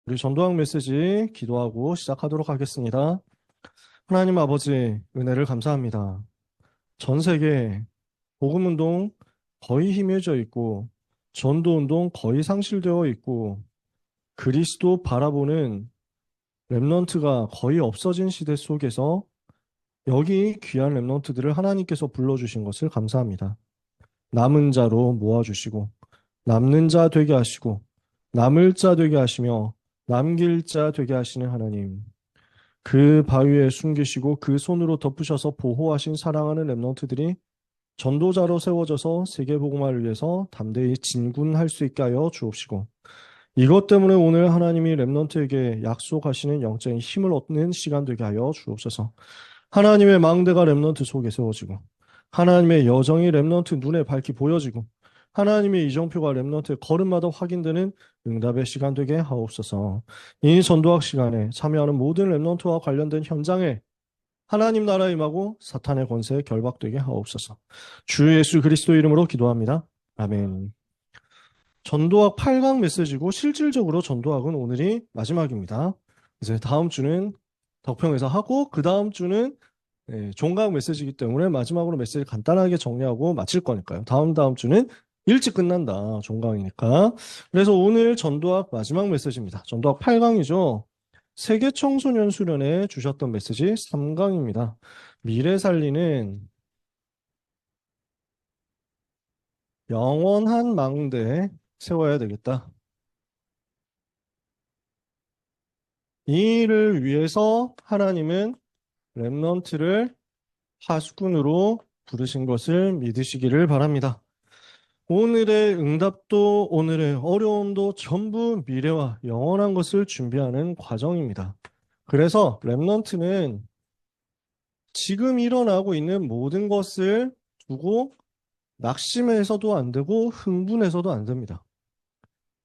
우리 전도학 메시지 기도하고 시작하도록 하겠습니다. 하나님 아버지, 은혜를 감사합니다. 전 세계 복음운동 거의 희미해져 있고, 전도운동 거의 상실되어 있고, 그리스도 바라보는 렘넌트가 거의 없어진 시대 속에서 여기 귀한 렘넌트들을 하나님께서 불러주신 것을 감사합니다. 남은 자로 모아주시고, 남는 자 되게 하시고, 남을 자 되게 하시며, 남길 자 되게 하시는 하나님. 그 바위에 숨기시고 그 손으로 덮으셔서 보호하신 사랑하는 렘넌트들이 전도자로 세워져서 세계복음화를 위해서 담대히 진군할 수 있게 하여 주옵시고 이것 때문에 오늘 하나님이 렘넌트에게 약속하시는 영적인 힘을 얻는 시간 되게 하여 주옵소서. 하나님의 망대가 렘넌트 속에 세워지고 하나님의 여정이 렘넌트 눈에 밝히 보여지고 하나님의 이정표가 렘넌트의 걸음마다 확인되는 응답의 시간 되게 하옵소서. 이 전도학 시간에 참여하는 모든 렘넌트와 관련된 현장에 하나님 나라 임하고 사탄의 권세에 결박되게 하옵소서. 주 예수 그리스도 이름으로 기도합니다. 아멘. 전도학 8강 메시지고 실질적으로 전도학은 오늘이 마지막입니다. 이제 다음 주는 덕평에서 하고 그 다음 주는 종강 메시지이기 때문에 마지막으로 메시지 간단하게 정리하고 마칠 거니까요. 다음 주는 일찍 끝난다. 종강이니까. 그래서 오늘 전도학 마지막 메시지입니다. 전도학 8강이죠. 세계 청소년 수련회 주셨던 메시지 3강입니다. 미래 살리는 영원한 망대 세워야 되겠다. 이 일을 위해서 하나님은 렘넌트를 파수꾼으로 부르신 것을 믿으시기를 바랍니다. 오늘의 응답도 오늘의 어려움도 전부 미래와 영원한 것을 준비하는 과정입니다. 그래서 렘넌트는 지금 일어나고 있는 모든 것을 두고 낙심해서도 안 되고 흥분해서도 안 됩니다.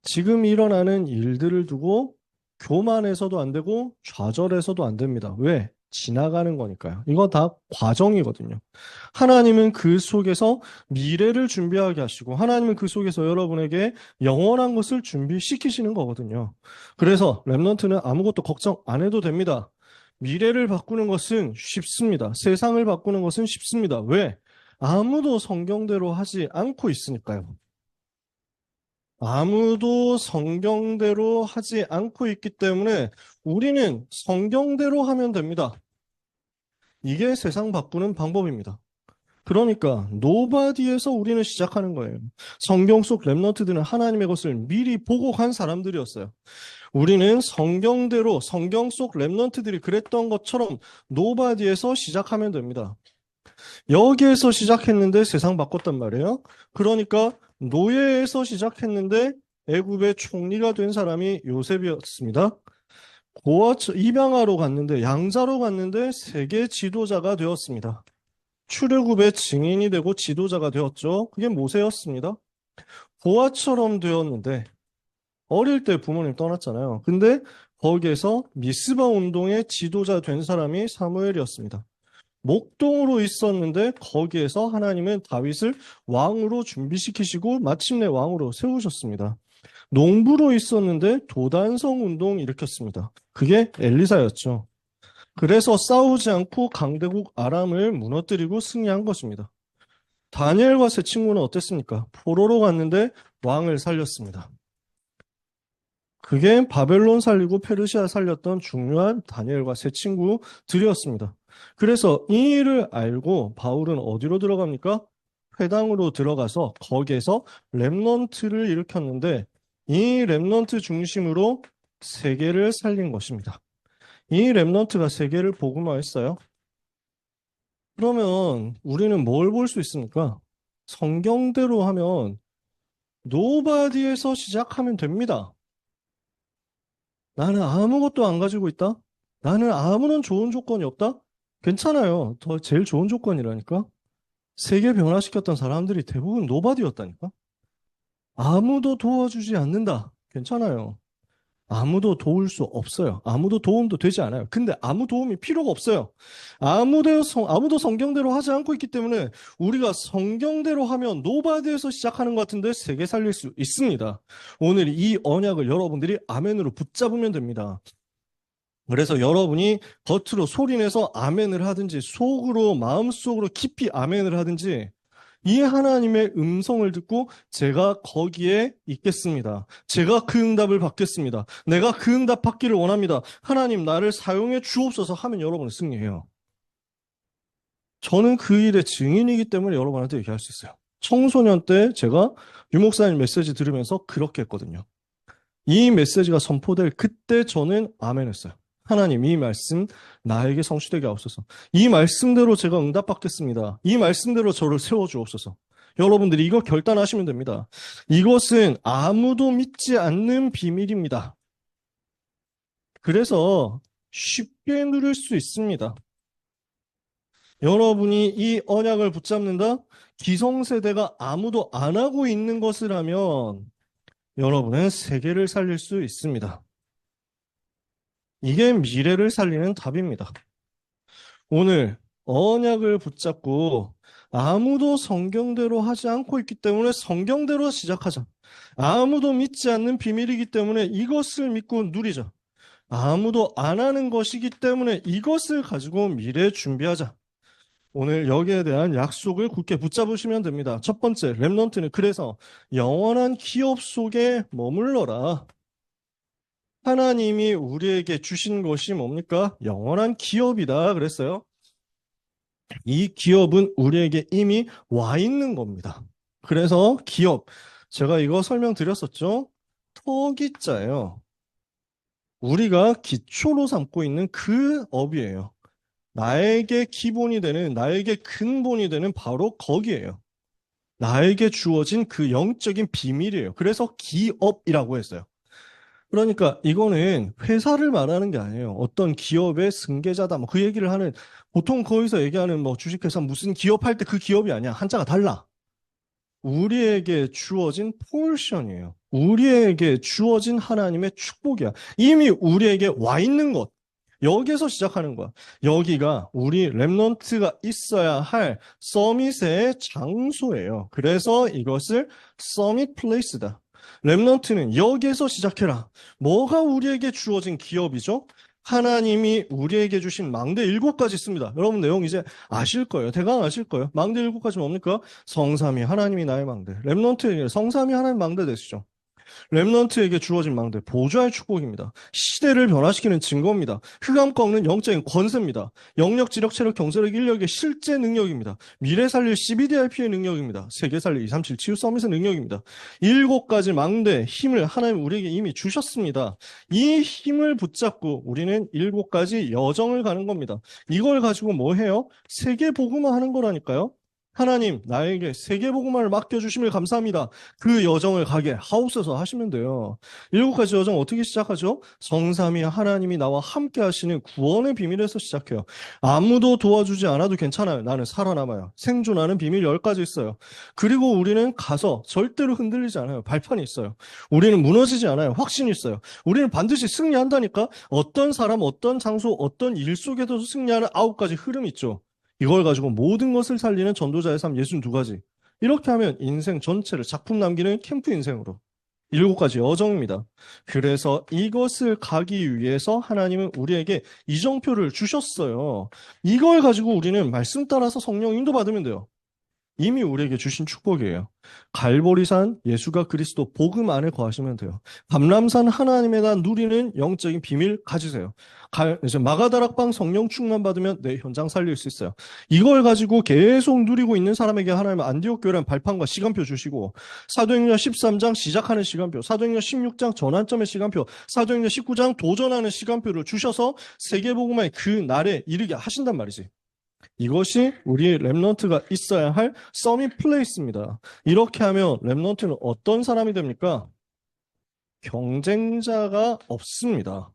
지금 일어나는 일들을 두고 교만해서도 안 되고 좌절해서도 안 됩니다. 왜? 지나가는 거니까요. 이거 다 과정이거든요. 하나님은 그 속에서 미래를 준비하게 하시고 하나님은 그 속에서 여러분에게 영원한 것을 준비시키시는 거거든요. 그래서 렘넌트는 아무것도 걱정 안 해도 됩니다. 미래를 바꾸는 것은 쉽습니다. 세상을 바꾸는 것은 쉽습니다. 왜? 아무도 성경대로 하지 않고 있으니까요. 아무도 성경대로 하지 않고 있기 때문에 우리는 성경대로 하면 됩니다. 이게 세상 바꾸는 방법입니다. 그러니까 노바디에서 우리는 시작하는 거예요. 성경 속 렘넌트들은 하나님의 것을 미리 보고 간 사람들이었어요. 우리는 성경대로 성경 속 렘넌트들이 그랬던 것처럼 노바디에서 시작하면 됩니다. 여기에서 시작했는데 세상 바꿨단 말이에요. 그러니까 노예에서 시작했는데 애굽의 총리가 된 사람이 요셉이었습니다. 입양하러 갔는데 양자로 갔는데 세계 지도자가 되었습니다. 출애굽의 증인이 되고 지도자가 되었죠. 그게 모세였습니다. 보아처럼 되었는데 어릴 때 부모님 떠났잖아요. 근데 거기에서 미스바 운동의 지도자 된 사람이 사무엘이었습니다. 목동으로 있었는데 거기에서 하나님은 다윗을 왕으로 준비시키시고 마침내 왕으로 세우셨습니다. 농부로 있었는데 도단성 운동 일으켰습니다. 그게 엘리사였죠. 그래서 싸우지 않고 강대국 아람을 무너뜨리고 승리한 것입니다. 다니엘과 세 친구는 어땠습니까? 포로로 갔는데 왕을 살렸습니다. 그게 바벨론 살리고 페르시아 살렸던 중요한 다니엘과 세 친구들이었습니다. 그래서 이 일을 알고 바울은 어디로 들어갑니까? 회당으로 들어가서 거기에서 렘넌트를 일으켰는데 이 렘넌트 중심으로 세계를 살린 것입니다. 이 렘넌트가 세계를 복음화했어요. 그러면 우리는 뭘 볼 수 있습니까? 성경대로 하면 노바디에서 시작하면 됩니다. 나는 아무것도 안 가지고 있다? 나는 아무런 좋은 조건이 없다? 괜찮아요. 더 제일 좋은 조건이라니까? 세계 변화시켰던 사람들이 대부분 노바디였다니까? 아무도 도와주지 않는다. 괜찮아요. 아무도 도울 수 없어요. 아무도 도움도 되지 않아요. 근데 아무 도움이 필요가 없어요. 아무도 성경대로 하지 않고 있기 때문에 우리가 성경대로 하면 노바디에서 시작하는 것 같은데 세계 살릴 수 있습니다. 오늘 이 언약을 여러분들이 아멘으로 붙잡으면 됩니다. 그래서 여러분이 겉으로 소리내서 아멘을 하든지 속으로 마음속으로 깊이 아멘을 하든지 이 하나님의 음성을 듣고 제가 거기에 있겠습니다. 제가 그 응답을 받겠습니다. 내가 그 응답 받기를 원합니다. 하나님 나를 사용해 주옵소서 하면 여러분은 승리해요. 저는 그 일의 증인이기 때문에 여러분한테 얘기할 수 있어요. 청소년 때 제가 유목사님 메시지 들으면서 그렇게 했거든요. 이 메시지가 선포될 그때 저는 아멘 했어요. 하나님 이 말씀 나에게 성취되게 하옵소서. 이 말씀대로 제가 응답받겠습니다. 이 말씀대로 저를 세워주옵소서. 여러분들이 이거 결단하시면 됩니다. 이것은 아무도 믿지 않는 비밀입니다. 그래서 쉽게 누릴 수 있습니다. 여러분이 이 언약을 붙잡는다? 기성세대가 아무도 안 하고 있는 것을 하면 여러분은 세계를 살릴 수 있습니다. 이게 미래를 살리는 답입니다. 오늘 언약을 붙잡고 아무도 성경대로 하지 않고 있기 때문에 성경대로 시작하자. 아무도 믿지 않는 비밀이기 때문에 이것을 믿고 누리자. 아무도 안 하는 것이기 때문에 이것을 가지고 미래 준비하자. 오늘 여기에 대한 약속을 굳게 붙잡으시면 됩니다. 첫 번째, 렘넌트는 그래서 영원한 기업 속에 머물러라. 하나님이 우리에게 주신 것이 뭡니까? 영원한 기업이다 그랬어요. 이 기업은 우리에게 이미 와 있는 겁니다. 그래서 기업, 제가 이거 설명드렸었죠? 토기자예요. 우리가 기초로 삼고 있는 그 업이에요. 나에게 기본이 되는, 나에게 근본이 되는 바로 거기에요. 나에게 주어진 그 영적인 비밀이에요. 그래서 기업이라고 했어요. 그러니까 이거는 회사를 말하는 게 아니에요. 어떤 기업의 승계자다. 뭐 그 얘기를 하는, 보통 거기서 얘기하는 뭐 주식회사 무슨 기업할 때 그 기업이 아니야. 한자가 달라. 우리에게 주어진 포지션이에요. 우리에게 주어진 하나님의 축복이야. 이미 우리에게 와 있는 것. 여기에서 시작하는 거야. 여기가 우리 렘넌트가 있어야 할 서밋의 장소예요. 그래서 이것을 서밋 플레이스다. 렘넌트는 여기에서 시작해라. 뭐가 우리에게 주어진 기업이죠? 하나님이 우리에게 주신 망대 7가지 있습니다. 여러분 내용 이제 아실 거예요. 대강 아실 거예요. 망대 7가지 뭡니까? 성삼위 하나님이 나의 망대. 렘넌트에게 성삼위 하나님 망대 되시죠. 렘넌트에게 주어진 망대, 보좌의 축복입니다. 시대를 변화시키는 증거입니다. 흑암 꺾는 영적인 권세입니다. 영역, 지력, 체력, 경제력, 인력의 실제 능력입니다. 미래 살릴 CBDIP의 능력입니다. 세계 살릴 237 치유 서밋의 능력입니다. 7가지 망대, 힘을 하나님 우리에게 이미 주셨습니다. 이 힘을 붙잡고 우리는 7가지 여정을 가는 겁니다. 이걸 가지고 뭐 해요? 세계 복음화 하는 거라니까요. 하나님, 나에게 세계복음화를 맡겨주심을 감사합니다. 그 여정을 가게 하옵소서 하시면 돼요. 7가지 여정 어떻게 시작하죠? 성삼위 하나님이 나와 함께 하시는 구원의 비밀에서 시작해요. 아무도 도와주지 않아도 괜찮아요. 나는 살아남아요. 생존하는 비밀 10가지 있어요. 그리고 우리는 가서 절대로 흔들리지 않아요. 발판이 있어요. 우리는 무너지지 않아요. 확신이 있어요. 우리는 반드시 승리한다니까? 어떤 사람, 어떤 장소, 어떤 일 속에도 승리하는 9가지 흐름이 있죠. 이걸 가지고 모든 것을 살리는 전도자의 삶 62가지. 이렇게 하면 인생 전체를 작품 남기는 캠프 인생으로. 7가지 여정입니다. 그래서 이것을 가기 위해서 하나님은 우리에게 이정표를 주셨어요. 이걸 가지고 우리는 말씀 따라서 성령 인도받으면 돼요. 이미 우리에게 주신 축복이에요. 갈보리산 예수가 그리스도 복음 안에 거하시면 돼요. 감람산 하나님에다 누리는 영적인 비밀 가지세요. 이제 마가다락방 성령 충만 받으면 내 현장 살릴 수 있어요. 이걸 가지고 계속 누리고 있는 사람에게 하나님은 안디옥 교회라는 발판과 시간표 주시고 사도행전 13장 시작하는 시간표, 사도행전 16장 전환점의 시간표, 사도행전 19장 도전하는 시간표를 주셔서 세계복음화의 그 날에 이르게 하신단 말이지. 이것이 우리 렘넌트가 있어야 할 서밋 플레이스입니다. 이렇게 하면 렘넌트는 어떤 사람이 됩니까? 경쟁자가 없습니다.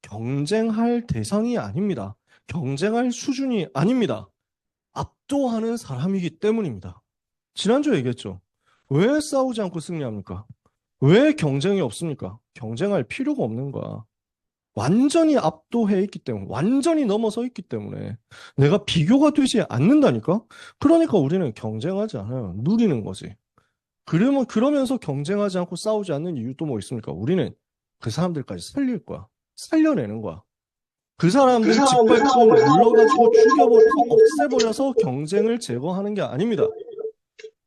경쟁할 대상이 아닙니다. 경쟁할 수준이 아닙니다. 압도하는 사람이기 때문입니다. 지난주에 얘기했죠. 왜 싸우지 않고 승리합니까? 왜 경쟁이 없습니까? 경쟁할 필요가 없는 거야. 완전히 압도해 있기 때문에, 완전히 넘어서 있기 때문에 내가 비교가 되지 않는다니까? 그러니까 우리는 경쟁하지 않아요. 누리는 거지. 그러면서 경쟁하지 않고 싸우지 않는 이유 또 뭐 있습니까? 우리는 그 사람들까지 살릴 거야. 살려내는 거야. 그 사람들 짓밟고 눌러가지고 죽여버려서 없애버려서 경쟁을 제거하는 게 아닙니다.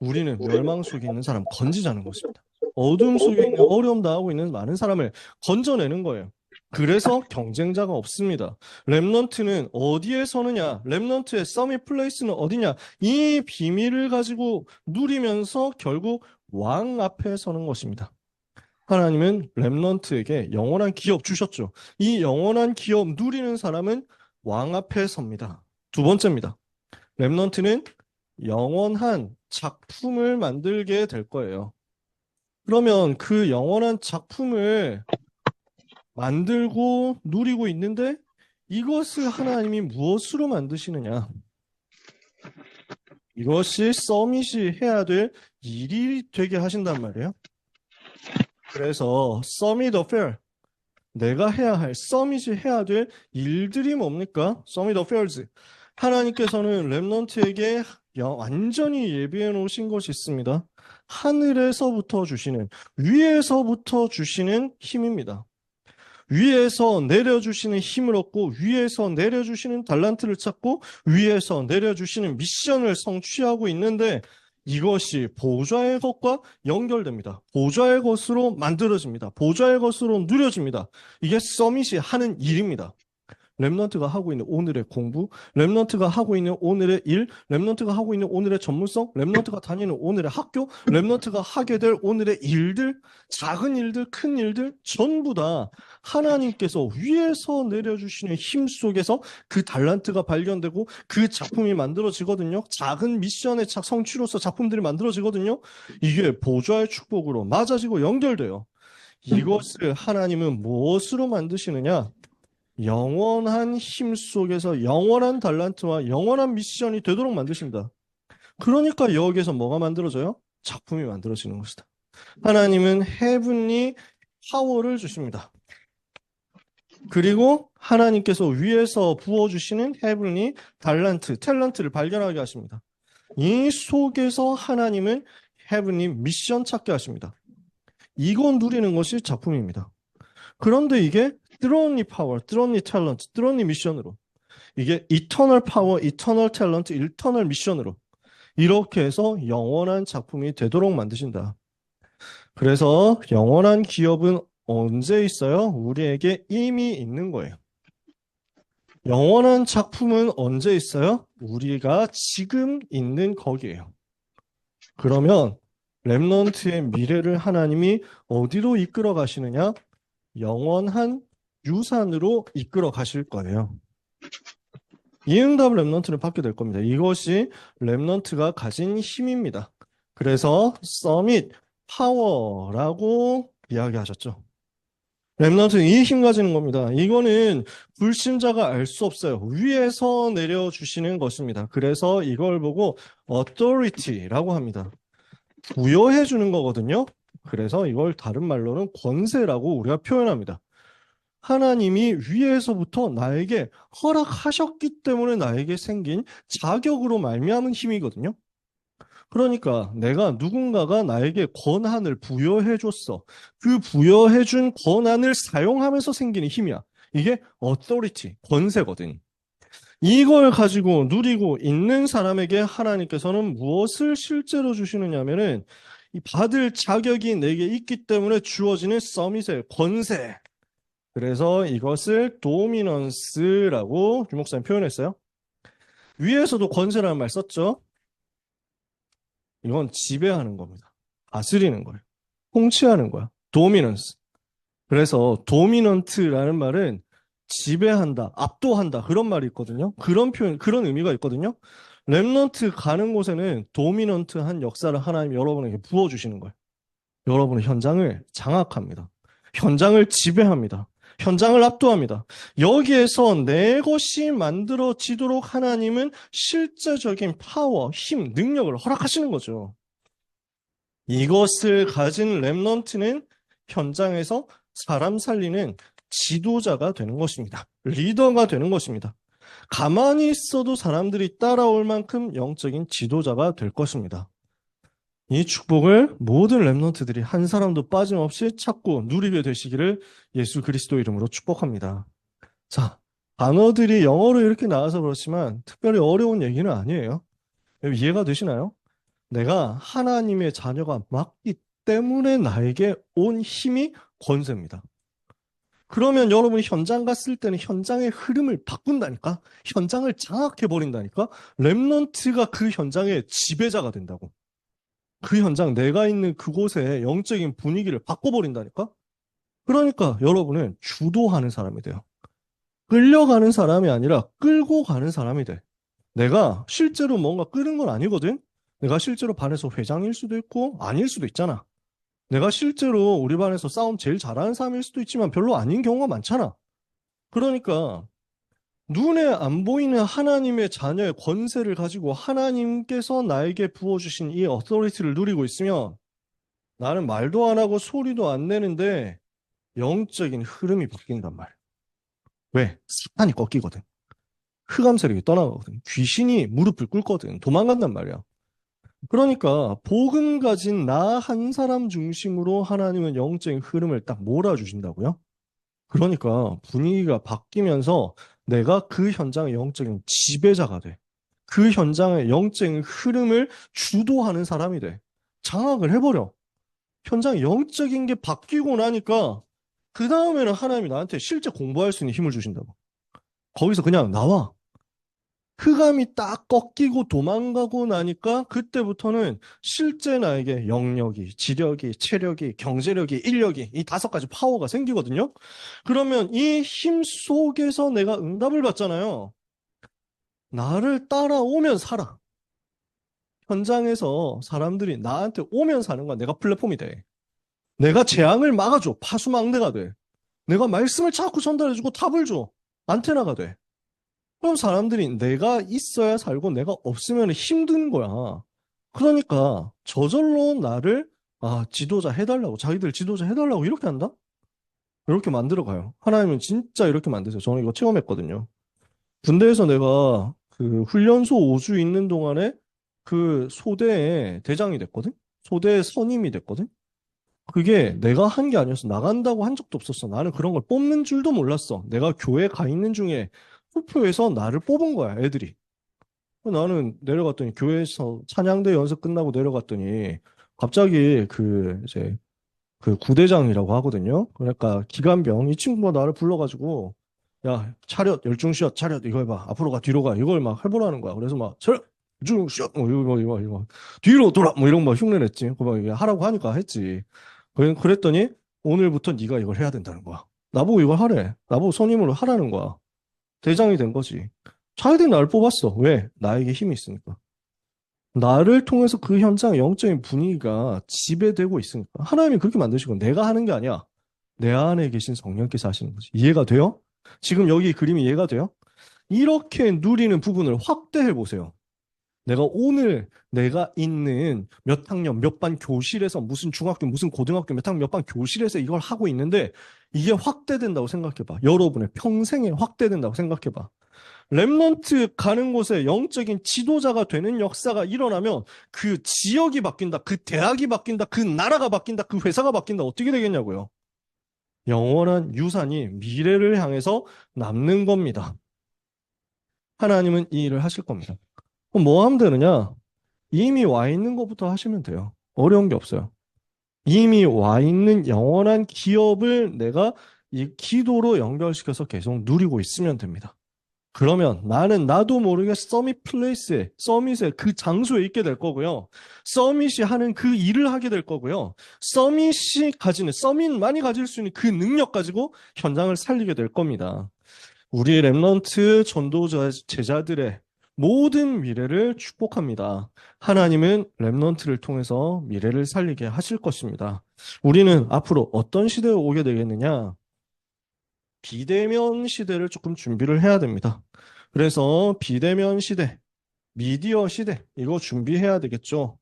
우리는 멸망 속에 있는 사람 건지자는 것입니다. 어둠 속에 있는 어려움 당하고 있는 많은 사람을 건져내는 거예요. 그래서 경쟁자가 없습니다. 렘넌트는 어디에 서느냐? 렘넌트의 서밋 플레이스는 어디냐? 이 비밀을 가지고 누리면서 결국 왕 앞에 서는 것입니다. 하나님은 렘넌트에게 영원한 기업 주셨죠. 이 영원한 기업 누리는 사람은 왕 앞에 섭니다. 두 번째입니다. 렘넌트는 영원한 작품을 만들게 될 거예요. 그러면 그 영원한 작품을 만들고 누리고 있는데 이것을 하나님이 무엇으로 만드시느냐? 이것이 서밋이 해야 될 일이 되게 하신단 말이에요. 그래서 서밋 어페어, 내가 해야 할, 서밋이 해야 될 일들이 뭡니까? 서밋 어페어즈. 하나님께서는 렘넌트에게 완전히 예비해 놓으신 것이 있습니다. 하늘에서부터 주시는, 위에서부터 주시는 힘입니다. 위에서 내려주시는 힘을 얻고 위에서 내려주시는 달란트를 찾고 위에서 내려주시는 미션을 성취하고 있는데 이것이 보좌의 것과 연결됩니다. 보좌의 것으로 만들어집니다. 보좌의 것으로 누려집니다. 이게 서밋이 하는 일입니다. 랩넌트가 하고 있는 오늘의 공부, 랩넌트가 하고 있는 오늘의 일, 랩넌트가 하고 있는 오늘의 전문성, 랩넌트가 다니는 오늘의 학교, 랩넌트가 하게 될 오늘의 일들, 작은 일들, 큰 일들, 전부 다 하나님께서 위에서 내려주시는 힘 속에서 그 달란트가 발견되고 그 작품이 만들어지거든요. 작은 미션의 성취로서 작품들이 만들어지거든요. 이게 보좌의 축복으로 맞아지고 연결돼요. 이것을 하나님은 무엇으로 만드시느냐? 영원한 힘 속에서 영원한 달란트와 영원한 미션이 되도록 만드십니다. 그러니까 여기에서 뭐가 만들어져요? 작품이 만들어지는 것이다. 하나님은 헤븐리 파워를 주십니다. 그리고 하나님께서 위에서 부어주시는 헤븐리 달란트, 탤런트를 발견하게 하십니다. 이 속에서 하나님은 헤븐리 미션 찾게 하십니다. 이건 누리는 것이 작품입니다. 그런데 이게 뚜런니 파워, 뚜런니 탤런트, 뚜런니 미션으로 이게 이터널 파워, 이터널 탤런트, 이터널 미션으로 이렇게 해서 영원한 작품이 되도록 만드신다. 그래서 영원한 기업은 언제 있어요? 우리에게 이미 있는 거예요. 영원한 작품은 언제 있어요? 우리가 지금 있는 거기에요. 그러면 렘넌트의 미래를 하나님이 어디로 이끌어 가시느냐? 영원한 유산으로 이끌어 가실 거예요. 이 응답 렘넌트를 받게 될 겁니다. 이것이 렘넌트가 가진 힘입니다. 그래서 서밋 파워라고 이야기하셨죠. 렘넌트는 이 힘 가지는 겁니다. 이거는 불신자가 알 수 없어요. 위에서 내려주시는 것입니다. 그래서 이걸 보고 authority라고 합니다. 부여해 주는 거거든요. 그래서 이걸 다른 말로는 권세라고 우리가 표현합니다. 하나님이 위에서부터 나에게 허락하셨기 때문에 나에게 생긴 자격으로 말미암은 힘이거든요. 그러니까 내가 누군가가 나에게 권한을 부여해 줬어. 그 부여해 준 권한을 사용하면서 생기는 힘이야. 이게 authority, 권세거든. 이걸 가지고 누리고 있는 사람에게 하나님께서는 무엇을 실제로 주시느냐면은 이 받을 자격이 내게 있기 때문에 주어지는 서밋의 권세. 그래서 이것을 도미넌스라고 주목사님 표현했어요. 위에서도 권세라는 말 썼죠. 이건 지배하는 겁니다. 다스리는 거예요. 통치하는 거야. 도미넌스. 그래서 도미넌트라는 말은 지배한다, 압도한다 그런 말이 있거든요. 그런 표현, 그런 의미가 있거든요. 렘넌트 가는 곳에는 도미넌트한 역사를 하나님 여러분에게 부어주시는 거예요. 여러분의 현장을 장악합니다. 현장을 지배합니다. 현장을 압도합니다. 여기에서 내 것이 만들어지도록 하나님은 실제적인 파워, 힘, 능력을 허락하시는 거죠. 이것을 가진 렘넌트는 현장에서 사람 살리는 지도자가 되는 것입니다. 리더가 되는 것입니다. 가만히 있어도 사람들이 따라올 만큼 영적인 지도자가 될 것입니다. 이 축복을 모든 렘넌트들이 한 사람도 빠짐없이 찾고 누리게 되시기를 예수 그리스도 이름으로 축복합니다. 자, 단어들이 영어로 이렇게 나와서 그렇지만 특별히 어려운 얘기는 아니에요. 이해가 되시나요? 내가 하나님의 자녀가 맞기 때문에 나에게 온 힘이 권세입니다. 그러면 여러분이 현장 갔을 때는 현장의 흐름을 바꾼다니까? 현장을 장악해버린다니까? 렘넌트가 그 현장의 지배자가 된다고. 그 현장, 내가 있는 그곳의 영적인 분위기를 바꿔버린다니까? 그러니까 여러분은 주도하는 사람이 돼요. 끌려가는 사람이 아니라 끌고 가는 사람이 돼. 내가 실제로 뭔가 끄는 건 아니거든? 내가 실제로 반에서 회장일 수도 있고 아닐 수도 있잖아. 내가 실제로 우리 반에서 싸움 제일 잘하는 사람일 수도 있지만 별로 아닌 경우가 많잖아. 그러니까 눈에 안 보이는 하나님의 자녀의 권세를 가지고 하나님께서 나에게 부어주신 이 어서리티를 누리고 있으면 나는 말도 안 하고 소리도 안 내는데 영적인 흐름이 바뀐단 말이야. 왜? 사탄이 꺾이거든. 흑암 세력이 떠나가거든. 귀신이 무릎을 꿇거든. 도망간단 말이야. 그러니까 복음 가진 나 한 사람 중심으로 하나님은 영적인 흐름을 딱 몰아주신다고요? 그러니까 분위기가 바뀌면서 내가 그 현장의 영적인 지배자가 돼. 그 현장의 영적인 흐름을 주도하는 사람이 돼. 장악을 해버려. 현장 영적인 게 바뀌고 나니까 그 다음에는 하나님이 나한테 실제 공부할 수 있는 힘을 주신다고. 거기서 그냥 나와. 흑암이 딱 꺾이고 도망가고 나니까 그때부터는 실제 나에게 영력이, 지력이, 체력이, 경제력이, 인력이 이 5가지 파워가 생기거든요. 그러면 이 힘 속에서 내가 응답을 받잖아요. 나를 따라오면 살아. 현장에서 사람들이 나한테 오면 사는 건 내가 플랫폼이 돼. 내가 재앙을 막아줘. 파수망대가 돼. 내가 말씀을 자꾸 전달해주고 탑을 줘. 안테나가 돼. 그럼 사람들이 내가 있어야 살고 내가 없으면 힘든 거야. 그러니까 저절로 나를 지도자 해달라고 자기들 지도자 해달라고 이렇게 한다? 이렇게 만들어 가요. 하나님은 진짜 이렇게 만드세요. 저는 이거 체험했거든요. 군대에서 내가 그 훈련소 5주 있는 동안에 그 소대의 대장이 됐거든? 소대의 선임이 됐거든? 그게 내가 한 게 아니었어. 나간다고 한 적도 없었어. 나는 그런 걸 뽑는 줄도 몰랐어. 내가 교회 가 있는 중에 투표해서 나를 뽑은 거야, 애들이. 나는 내려갔더니 교회에서 찬양대 연습 끝나고 내려갔더니 갑자기 그 이제 그 구대장이라고 하거든요. 그러니까 기관병 이 친구가 나를 불러가지고 야 차렷 열중시ot 차렷 이거 해봐 앞으로 가 뒤로 가 이걸 막 해보라는 거야. 그래서 막 차렷 열중시ot 뭐 이거 뒤로 돌아 뭐 이런 거 흉내를 냈지. 그막 이게 하라고 하니까 했지. 그랬더니 오늘부터 네가 이걸 해야 된다는 거야. 나보고 이걸 하래. 나보고 선임으로 하라는 거야. 대장이 된 거지. 차라리 나를 뽑았어. 왜? 나에게 힘이 있으니까. 나를 통해서 그 현장의 영적인 분위기가 지배되고 있으니까. 하나님이 그렇게 만드시고 내가 하는 게 아니야. 내 안에 계신 성령께서 하시는 거지. 이해가 돼요? 지금 여기 그림이 이해가 돼요? 이렇게 누리는 부분을 확대해 보세요. 내가 오늘 내가 있는 몇 학년, 몇 반 교실에서 무슨 중학교, 무슨 고등학교, 몇 학년, 몇 반 교실에서 이걸 하고 있는데 이게 확대된다고 생각해봐. 여러분의 평생에 확대된다고 생각해봐. 렘넌트 가는 곳에 영적인 지도자가 되는 역사가 일어나면 그 지역이 바뀐다, 그 대학이 바뀐다, 그 나라가 바뀐다, 그 회사가 바뀐다. 어떻게 되겠냐고요? 영원한 유산이 미래를 향해서 남는 겁니다. 하나님은 이 일을 하실 겁니다. 그럼 뭐 하면 되느냐? 이미 와 있는 것부터 하시면 돼요. 어려운 게 없어요. 이미 와 있는 영원한 기업을 내가 이 기도로 연결시켜서 계속 누리고 있으면 됩니다. 그러면 나는 나도 모르게 서밋에 그 장소에 있게 될 거고요. 서밋이 하는 그 일을 하게 될 거고요. 서밋만이 가질 수 있는 그 능력 가지고 현장을 살리게 될 겁니다. 우리 렘넌트 전도자 제자들의 모든 미래를 축복합니다. 하나님은 렘넌트를 통해서 미래를 살리게 하실 것입니다. 우리는 앞으로 어떤 시대에 오게 되겠느냐? 비대면 시대를 조금 준비를 해야 됩니다. 그래서 비대면 시대, 미디어 시대, 이거 준비해야 되겠죠.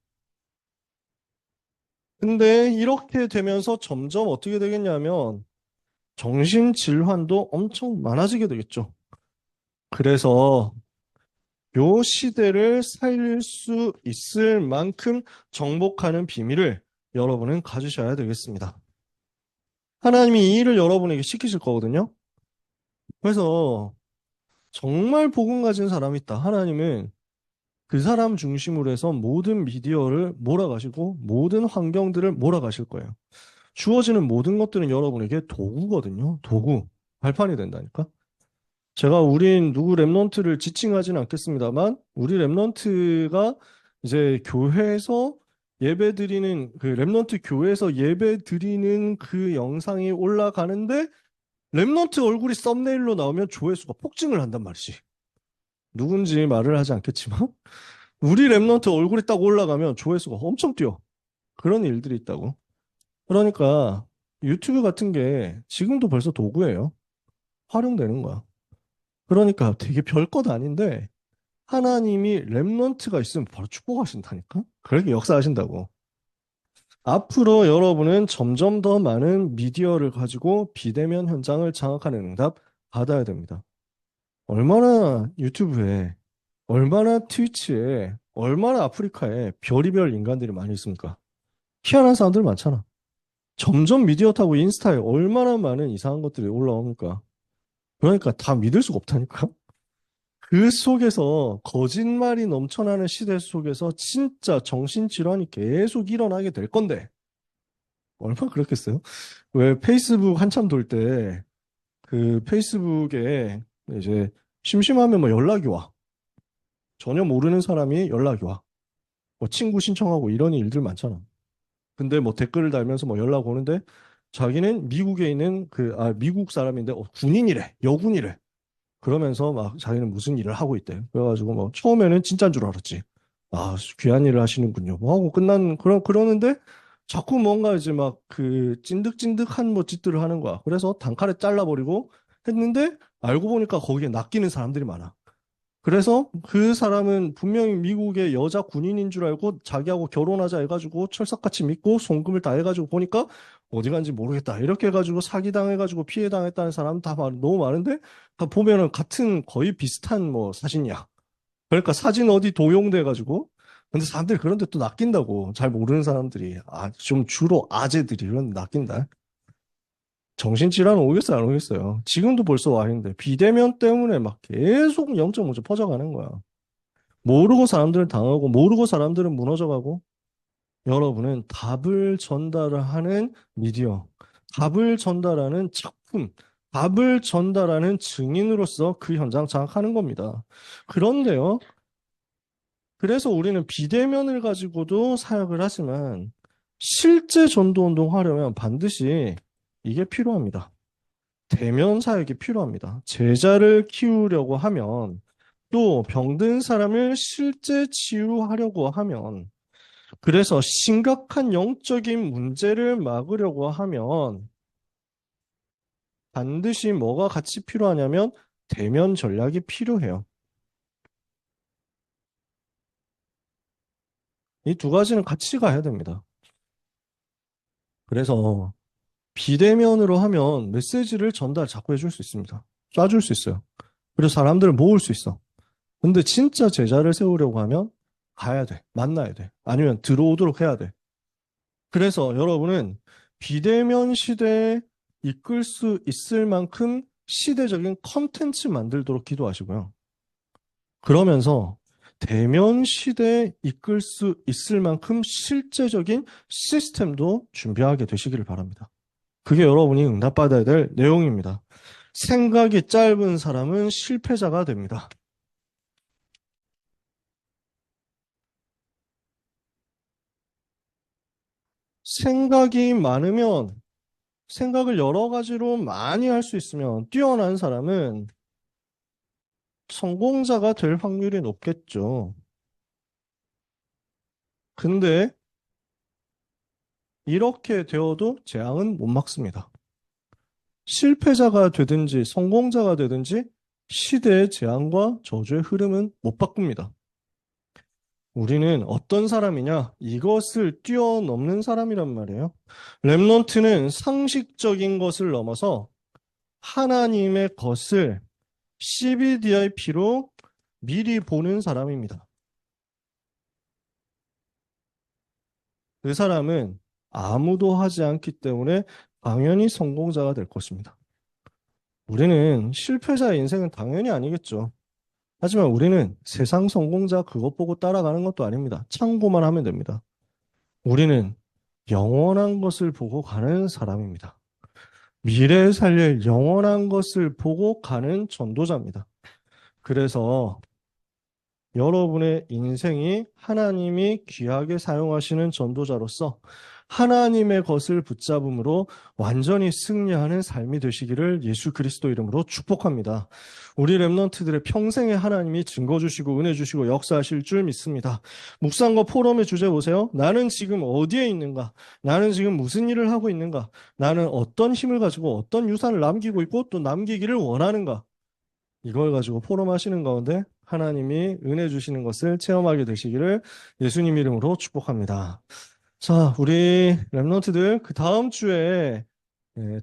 근데 이렇게 되면서 점점 어떻게 되겠냐면 정신질환도 엄청 많아지게 되겠죠. 그래서 요 시대를 살릴 수 있을 만큼 정복하는 비밀을 여러분은 가지셔야 되겠습니다. 하나님이 이 일을 여러분에게 시키실 거거든요. 그래서 정말 복음 가진 사람이 있다. 하나님은 그 사람 중심으로 해서 모든 미디어를 몰아가시고 모든 환경들을 몰아가실 거예요. 주어지는 모든 것들은 여러분에게 도구거든요. 도구. 발판이 된다니까. 제가 우린 누구 랩런트를 지칭하지는 않겠습니다만 우리 랩런트가 이제 교회에서 예배 드리는 그 랩런트 교회에서 예배 드리는 그 영상이 올라가는데 랩런트 얼굴이 썸네일로 나오면 조회수가 폭증을 한단 말이지. 누군지 말을 하지 않겠지만 우리 랩런트 얼굴이 딱 올라가면 조회수가 엄청 뛰어. 그런 일들이 있다고. 그러니까 유튜브 같은 게 지금도 벌써 도구예요. 활용되는 거야. 그러니까 되게 별것 아닌데 하나님이 랩런트가 있으면 바로 축복하신다니까? 그렇게 역사하신다고. 앞으로 여러분은 점점 더 많은 미디어를 가지고 비대면 현장을 장악하는 응답 받아야 됩니다. 얼마나 유튜브에, 얼마나 트위치에, 얼마나 아프리카에 별의별 인간들이 많이 있습니까? 희한한 사람들 많잖아. 점점 미디어 타고 인스타에 얼마나 많은 이상한 것들이 올라옵니까? 그러니까 다 믿을 수가 없다니까? 그 속에서 거짓말이 넘쳐나는 시대 속에서 진짜 정신질환이 계속 일어나게 될 건데, 얼마나 그렇겠어요? 왜 페이스북 한참 돌 때, 그 페이스북에 이제 심심하면 뭐 연락이 와. 전혀 모르는 사람이 연락이 와. 뭐 친구 신청하고 이런 일들 많잖아. 근데 뭐 댓글을 달면서 뭐 연락 오는데, 자기는 미국에 있는 미국 사람인데, 군인이래. 여군이래. 그러면서 막 자기는 무슨 일을 하고 있대. 그래가지고 뭐 처음에는 진짜인 줄 알았지. 아, 귀한 일을 하시는군요. 뭐 하고 그러는데 자꾸 뭔가 이제 막 그 찐득찐득한 뭐 짓들을 하는 거야. 그래서 단칼에 잘라버리고 했는데 알고 보니까 거기에 낚이는 사람들이 많아. 그래서 그 사람은 분명히 미국의 여자 군인인 줄 알고 자기하고 결혼하자 해가지고 철석같이 믿고 송금을 다 해가지고 보니까 어디 간지 모르겠다. 이렇게 해가지고 사기당해가지고 피해당했다는 사람 다 너무 많은데 다 보면은 같은 거의 비슷한 뭐 사진이야. 그러니까 사진 어디 도용돼가지고 근데 사람들이 그런데 또 낚인다고 잘 모르는 사람들이 좀 주로 아재들이 그런 데 낚인다. 정신질환 오겠어요, 안 오겠어요? 지금도 벌써 와 있는데, 비대면 때문에 막 계속 0.5점 퍼져가는 거야. 모르고 사람들은 당하고, 모르고 사람들은 무너져가고, 여러분은 답을 전달하는 미디어, 답을 전달하는 작품, 답을 전달하는 증인으로서 그 현장 장악하는 겁니다. 그런데요, 그래서 우리는 비대면을 가지고도 사역을 하지만, 실제 전도 운동 하려면 반드시 이게 필요합니다. 대면 사역이 필요합니다. 제자를 키우려고 하면 또 병든 사람을 실제 치유하려고 하면 그래서 심각한 영적인 문제를 막으려고 하면 반드시 뭐가 같이 필요하냐면 대면 전략이 필요해요. 이 두 가지는 같이 가야 됩니다. 그래서 비대면으로 하면 메시지를 전달 자꾸 해줄 수 있습니다. 쏴줄 수 있어요. 그리고 사람들을 모을 수 있어. 근데 진짜 제자를 세우려고 하면 가야 돼. 만나야 돼. 아니면 들어오도록 해야 돼. 그래서 여러분은 비대면 시대에 이끌 수 있을 만큼 시대적인 컨텐츠 만들도록 기도하시고요. 그러면서 대면 시대에 이끌 수 있을 만큼 실제적인 시스템도 준비하게 되시기를 바랍니다. 그게 여러분이 응답받아야 될 내용입니다. 생각이 짧은 사람은 실패자가 됩니다. 생각이 많으면 생각을 여러 가지로 많이 할 수 있으면 뛰어난 사람은 성공자가 될 확률이 높겠죠. 근데 이렇게 되어도 재앙은 못 막습니다. 실패자가 되든지 성공자가 되든지 시대의 재앙과 저주의 흐름은 못 바꿉니다. 우리는 어떤 사람이냐? 이것을 뛰어넘는 사람이란 말이에요. 렘넌트는 상식적인 것을 넘어서 하나님의 것을 CBDIP로 미리 보는 사람입니다. 그 사람은 아무도 하지 않기 때문에 당연히 성공자가 될 것입니다. 우리는 실패자의 인생은 당연히 아니겠죠. 하지만 우리는 세상 성공자 그것 보고 따라가는 것도 아닙니다. 참고만 하면 됩니다. 우리는 영원한 것을 보고 가는 사람입니다. 미래에 살릴 영원한 것을 보고 가는 전도자입니다. 그래서 여러분의 인생이 하나님이 귀하게 사용하시는 전도자로서 하나님의 것을 붙잡음으로 완전히 승리하는 삶이 되시기를 예수 그리스도 이름으로 축복합니다. 우리 렘넌트들의 평생에 하나님이 증거 주시고 은혜 주시고 역사하실 줄 믿습니다. 묵상과 포럼의 주제 보세요. 나는 지금 어디에 있는가? 나는 지금 무슨 일을 하고 있는가? 나는 어떤 힘을 가지고 어떤 유산을 남기고 있고 또 남기기를 원하는가? 이걸 가지고 포럼하시는 가운데 하나님이 은혜 주시는 것을 체험하게 되시기를 예수님 이름으로 축복합니다. 자, 우리 랩런트들 그 다음 주에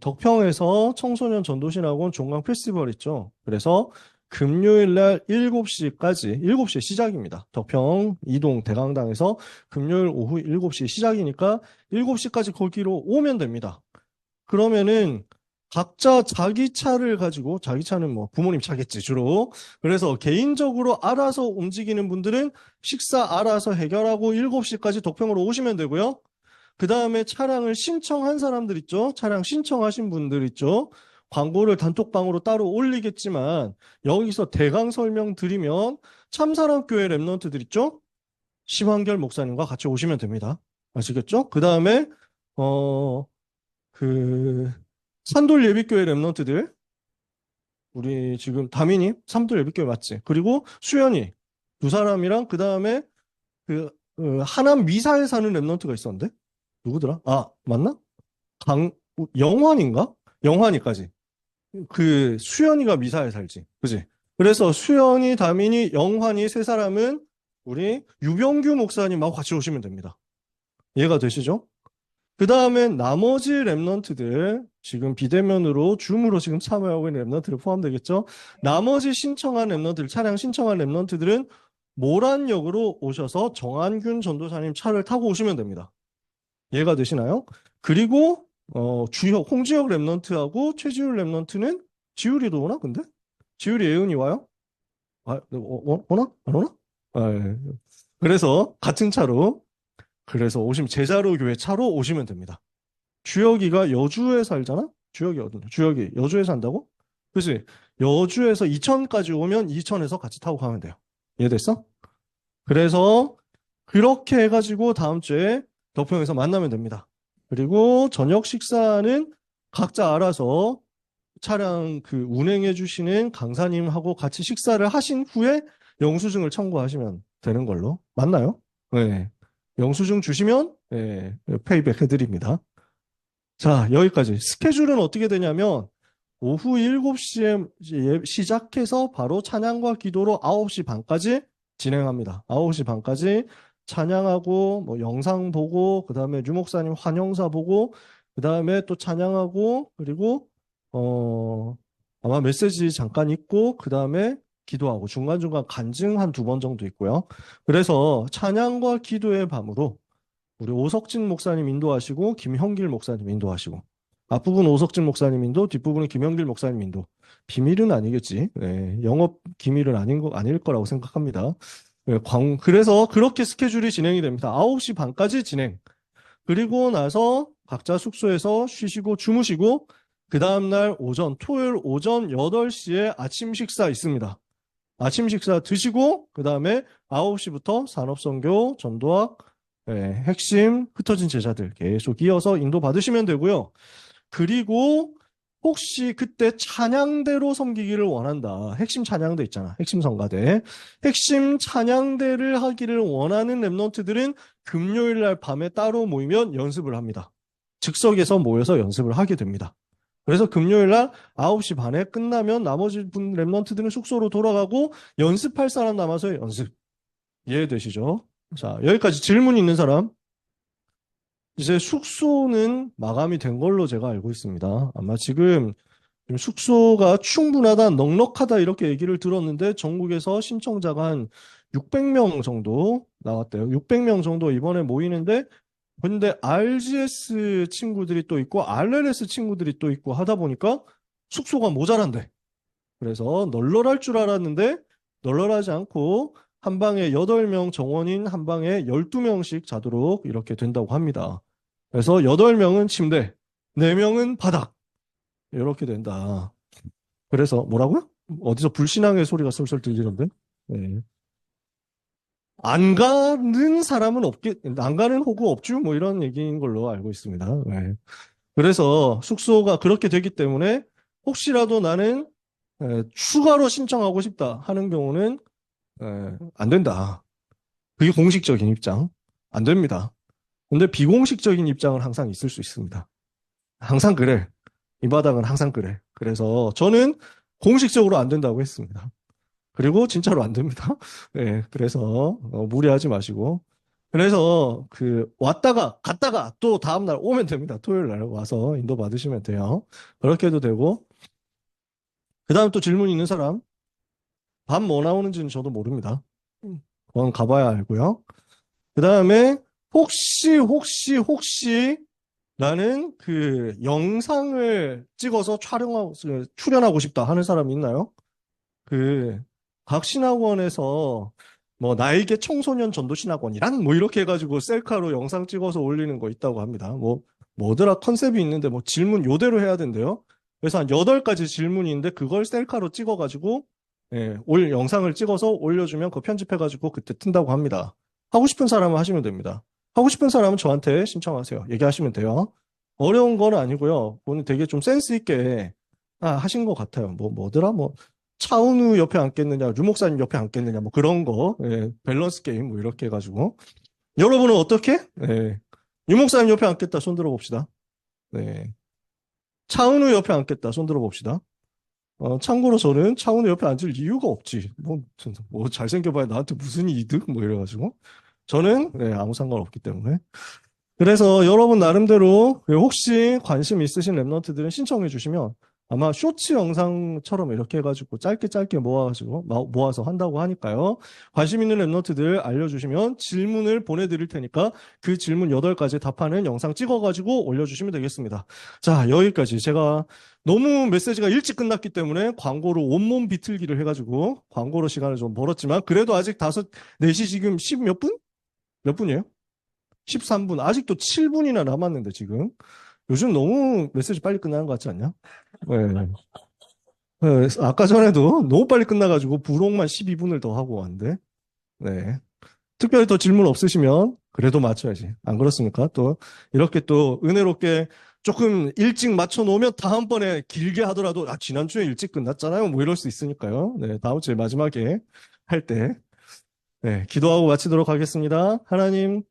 덕평에서 청소년 전도신학원 종강 페스티벌 있죠. 그래서 금요일 날 7시까지, 7시에 시작입니다. 덕평 이동 대강당에서 금요일 오후 7시 시작이니까 7시까지 거기로 오면 됩니다. 그러면은 각자 자기 차를 가지고, 자기 차는 뭐 부모님 차겠지, 주로. 그래서 개인적으로 알아서 움직이는 분들은 식사 알아서 해결하고 7시까지 덕평으로 오시면 되고요. 그 다음에 차량을 신청한 사람들 있죠? 차량 신청하신 분들 있죠? 광고를 단톡방으로 따로 올리겠지만, 여기서 대강 설명 드리면, 참사랑교회 랩런트들 있죠? 심한결 목사님과 같이 오시면 됩니다. 아시겠죠? 그 다음에, 그, 산돌 예비교회 랩런트들, 우리 지금 다민이 산돌 예비교회 맞지? 그리고 수연이 두 사람이랑 그 다음에 그 하남 미사에 사는 랩런트가 있었는데 누구더라? 아 맞나? 강 영환인가? 영환이까지. 그 수연이가 미사에 살지, 그지? 그래서 수연이, 다민이, 영환이 세 사람은 우리 유병규 목사님하고 같이 오시면 됩니다. 이해가 되시죠? 그 다음에 나머지 랩런트들, 지금 비대면으로, 줌으로 지금 참여하고 있는 랩런트들 포함되겠죠? 나머지 신청한 랩런트들, 차량 신청한 랩런트들은 모란역으로 오셔서 정한균 전도사님 차를 타고 오시면 됩니다. 이해가 되시나요? 그리고, 주혁, 홍지혁 랩런트하고 최지율 랩런트는 지율이도 오나, 근데? 지율이 예은이 와요? 아, 오나? 안 오나? 아, 예. 그래서 같은 차로, 그래서 오시면 제자로 교회 차로 오시면 됩니다. 주혁이가 여주에 살잖아? 주혁이 어디냐? 주혁이 여주에 산다고? 그치? 여주에서 이천까지 오면 이천에서 같이 타고 가면 돼요. 이해됐어? 그래서 그렇게 해가지고 다음 주에 덕평에서 만나면 됩니다. 그리고 저녁 식사는 각자 알아서 차량 그 운행해 주시는 강사님하고 같이 식사를 하신 후에 영수증을 청구하시면 되는 걸로. 맞나요? 네. 영수증 주시면 네, 페이백 해드립니다. 자, 여기까지. 스케줄은 어떻게 되냐면 오후 7시에 시작해서 바로 찬양과 기도로 9시 반까지 진행합니다. 9시 반까지 찬양하고 뭐 영상 보고 그다음에 류목사님 환영사 보고 그다음에 또 찬양하고 그리고 아마 메시지 잠깐 있고 그다음에 기도하고 중간중간 간증 한 두 번 정도 있고요. 그래서 찬양과 기도의 밤으로 우리 오석진 목사님 인도하시고 김형길 목사님 인도하시고 앞부분 오석진 목사님 인도, 뒷부분은 김형길 목사님 인도. 비밀은 아니겠지. 네, 영업 기밀은 아닐 거라고 생각합니다. 네, 그래서 그렇게 스케줄이 진행이 됩니다. 9시 반까지 진행. 그리고 나서 각자 숙소에서 쉬시고 주무시고 그 다음날 오전, 토요일 오전 8시에 아침 식사 있습니다. 아침 식사 드시고 그 다음에 9시부터 산업선교, 전도학, 핵심 흩어진 제자들 계속 이어서 인도 받으시면 되고요. 그리고 혹시 그때 찬양대로 섬기기를 원한다. 핵심 찬양대 있잖아. 핵심 성가대. 핵심 찬양대를 하기를 원하는 랩런트들은 금요일 날 밤에 따로 모이면 연습을 합니다. 즉석에서 모여서 연습을 하게 됩니다. 그래서 금요일 날 9시 반에 끝나면 나머지 랩런트들은 숙소로 돌아가고 연습할 사람 남아서 연습. 이해되시죠? 자, 여기까지 질문 있는 사람? 이제 숙소는 마감이 된 걸로 제가 알고 있습니다. 아마 지금 숙소가 충분하다, 넉넉하다 이렇게 얘기를 들었는데 전국에서 신청자가 한 600명 정도 나왔대요. 600명 정도 이번에 모이는데 근데 RGS 친구들이 또 있고 RLS 친구들이 또 있고 하다 보니까 숙소가 모자란대. 그래서 널널할 줄 알았는데 널널하지 않고 한 방에 8명 정원인 한 방에 12명씩 자도록 이렇게 된다고 합니다. 그래서 8명은 침대, 4명은 바닥. 이렇게 된다. 그래서 뭐라고요? 어디서 불신앙의 소리가 솔솔 들리는데? 네. 안 가는 사람은 안 가는 호구 없죠? 뭐 이런 얘기인 걸로 알고 있습니다. 네. 그래서 숙소가 그렇게 되기 때문에 혹시라도 나는 추가로 신청하고 싶다 하는 경우는 안 된다. 그게 공식적인 입장. 안 됩니다. 근데 비공식적인 입장은 항상 있을 수 있습니다. 항상 그래. 이 바닥은 항상 그래. 그래서 저는 공식적으로 안 된다고 했습니다. 그리고 진짜로 안 됩니다. 네, 그래서 무리하지 마시고. 그래서 왔다가 갔다가 또 다음날 오면 됩니다. 토요일 날 와서 인도 받으시면 돼요. 그렇게 해도 되고. 그 다음 또 질문 있는 사람? 밥 뭐 나오는지는 저도 모릅니다. 그건 가봐야 알고요. 그 다음에 혹시 나는 영상을 찍어서 출연하고 싶다 하는 사람 있나요? 그, 각 신학원에서 뭐 나에게 청소년 전도신학원이란 뭐 이렇게 해가지고 셀카로 영상 찍어서 올리는 거 있다고 합니다. 뭐더라 컨셉이 있는데 뭐 질문 요대로 해야 된대요. 그래서 한 8가지 질문이 있는데 그걸 셀카로 찍어가지고 영상을 찍어서 올려주면 그거 편집해가지고 그때 튼다고 합니다. 하고 싶은 사람은 하시면 됩니다. 하고 싶은 사람은 저한테 신청하세요. 얘기하시면 돼요. 어려운 건 아니고요. 오늘 되게 좀 센스 있게 하신 것 같아요. 뭐더라 차은우 옆에 앉겠느냐, 류 목사님 옆에 앉겠느냐, 뭐 그런 거, 밸런스 게임 뭐 이렇게 해가지고. 여러분은 어떻게? 류 목사님 옆에 앉겠다, 손 들어봅시다. 네. 차은우 옆에 앉겠다, 손 들어봅시다. 참고로 저는 차은우 옆에 앉을 이유가 없지. 뭐 잘생겨봐야 나한테 무슨 이득? 뭐 이래가지고. 저는, 아무 상관없기 때문에. 그래서 여러분 나름대로 혹시 관심 있으신 랩런트들은 신청해 주시면 아마 쇼츠 영상처럼 이렇게 해가지고 짧게 모아서 한다고 하니까요. 관심 있는 랩런트들 알려주시면 질문을 보내드릴 테니까 그 질문 8가지 답하는 영상 찍어가지고 올려주시면 되겠습니다. 자, 여기까지 제가 너무 메시지가 일찍 끝났기 때문에 광고로 온몸 비틀기를 해가지고 광고로 시간을 좀 벌었지만 그래도 아직 4시 지금 10 몇 분? 몇 분이에요? 13분. 아직도 7분이나 남았는데, 지금. 요즘 너무 메시지 빨리 끝나는 것 같지 않냐? 네. 아까 전에도 너무 빨리 끝나가지고 부록만 12분을 더 하고 왔는데. 네. 특별히 더 질문 없으시면 그래도 맞춰야지. 안 그렇습니까? 또 이렇게 또 은혜롭게 조금 일찍 맞춰 놓으면 다음번에 길게 하더라도 지난주에 일찍 끝났잖아요. 뭐 이럴 수 있으니까요. 네. 다음 주에 마지막에 할 때. 네. 기도하고 마치도록 하겠습니다. 하나님,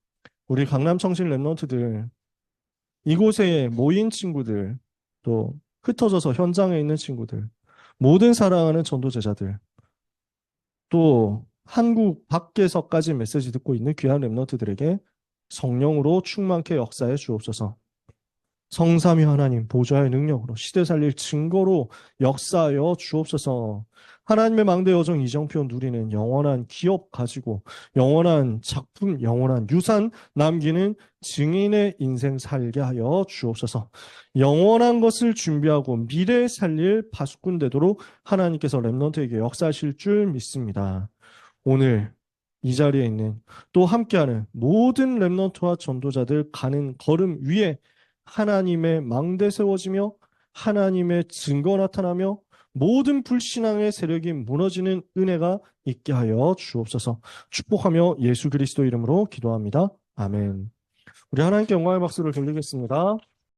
우리 강남 청신 랩런트들, 이곳에 모인 친구들, 또 흩어져서 현장에 있는 친구들, 모든 사랑하는 전도제자들, 또 한국 밖에서까지 메시지 듣고 있는 귀한 랩런트들에게 성령으로 충만케 역사해 주옵소서. 성삼위 하나님 보좌의 능력으로 시대 살릴 증거로 역사하여 주옵소서. 하나님의 망대 여정 이정표 누리는 영원한 기업 가지고 영원한 작품, 영원한 유산 남기는 증인의 인생 살게 하여 주옵소서. 영원한 것을 준비하고 미래 살릴 파수꾼 되도록 하나님께서 렘넌트에게 역사하실 줄 믿습니다. 오늘 이 자리에 있는 또 함께하는 모든 렘넌트와 전도자들 가는 걸음 위에 하나님의 망대 세워지며 하나님의 증거 나타나며 모든 불신앙의 세력이 무너지는 은혜가 있게 하여 주옵소서. 축복하며 예수 그리스도 이름으로 기도합니다. 아멘. 우리 하나님께 영광의 박수를 돌리겠습니다.